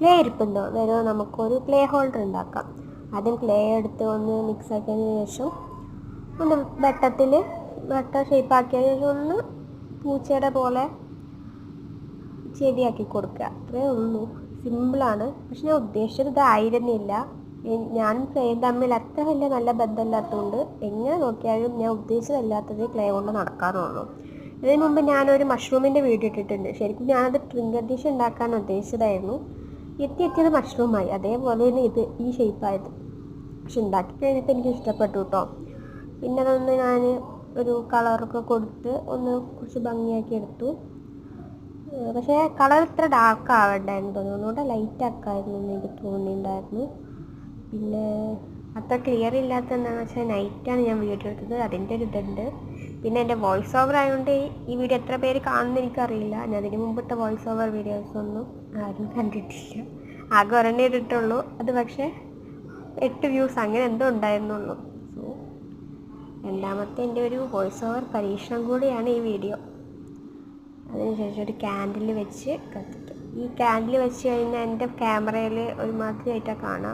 Clay ഇരിപ്പുണ്ടോ വേറെ നമുക്കൊരു clay holder ഉണ്ടാക്കാം. ആദ്യം ക്ലേ എടുത്ത് ഒന്ന് മിക്സ് ആക്കിയതിന് ശേഷം ഒന്ന് വട്ട ഷേപ്പാക്കിയതിന് ശേഷം ഒന്ന് പൂച്ചയുടെ പോലെ ശരിയാക്കി കൊടുക്കുക. അത്രേ ഉള്ളൂ, സിമ്പിളാണ്. പക്ഷെ ഞാൻ ഉദ്ദേശിച്ചത് ഇതായിരുന്നില്ല. ഞാനും ക്ലേയും തമ്മിൽ അത്ര വലിയ നല്ല ബന്ധമില്ലാത്തതുകൊണ്ട് എങ്ങനെ നോക്കിയാലും ഞാൻ ഉദ്ദേശിച്ചതല്ലാത്തത് ക്ലേ കൊണ്ട് നടക്കാറുള്ളൂ. ഇതിന് മുമ്പ് ഞാനൊരു മഷ്റൂമിൻ്റെ വീഡിയോ ഇട്ടിട്ടുണ്ട്. ശരിക്കും ഞാനത് ട്രിങ്കർ ഡിഷ് ഉണ്ടാക്കാൻ ഉദ്ദേശിച്ചതായിരുന്നു. എത്തിയത് മഷ്റൂമായി, അതേപോലെ തന്നെ ഈ ഷേപ്പായത്. പക്ഷെ ഉണ്ടാക്കി കഴിഞ്ഞപ്പോൾ എനിക്ക് ഇഷ്ടപ്പെട്ടു കേട്ടോ. പിന്നെ അതൊന്ന് ഞാൻ ഒരു കളറൊക്കെ കൊടുത്ത് ഒന്ന് കുറച്ച് ഭംഗിയാക്കി എടുത്തു. പക്ഷേ കളർ ഇത്ര ഡാർക്ക് ആവണ്ടായിരുന്നു തോന്നുന്നു, ഒന്നുകൂടെ ലൈറ്റ് ആക്കായിരുന്നു എന്ന് എനിക്ക് തോന്നിയിട്ടുണ്ടായിരുന്നു. പിന്നെ അത്ര ക്ലിയർ ഇല്ലാത്ത എന്താണെന്ന് വെച്ചാൽ നൈറ്റാണ് ഞാൻ വീഡിയോ എടുത്തത്, അതിൻ്റെ ഒരു ഇതുണ്ട്. പിന്നെ എൻ്റെ വോയിസ് ഓവർ ആയതുകൊണ്ട് ഈ വീഡിയോ എത്ര പേര് കാണുമെന്ന് എനിക്കറിയില്ല. ഞാൻ അതിന് മുമ്പിട്ട വോയിസ് ഓവർ വീഡിയോസൊന്നും ആരും കണ്ടിട്ടില്ല. ആകെ ഒരെണ്ണേ ഇട്ടിട്ടുള്ളൂ, അത് പക്ഷേ 8 വ്യൂസ് അങ്ങനെ എന്തോ ഉണ്ടായിരുന്നുള്ളൂ. സോ രണ്ടാമത്തെ എൻ്റെ ഒരു വോയിസ് ഓവർ പരീക്ഷണം കൂടിയാണ് ഈ വീഡിയോ. അതിനുശേഷം ഒരു ക്യാൻഡിൽ വെച്ച് കത്തിക്കും. ഈ ക്യാൻഡിൽ വെച്ച് കഴിഞ്ഞാൽ എൻ്റെ ക്യാമറയിൽ ഒരുമാതിരി ആയിട്ടാണ് കാണാം.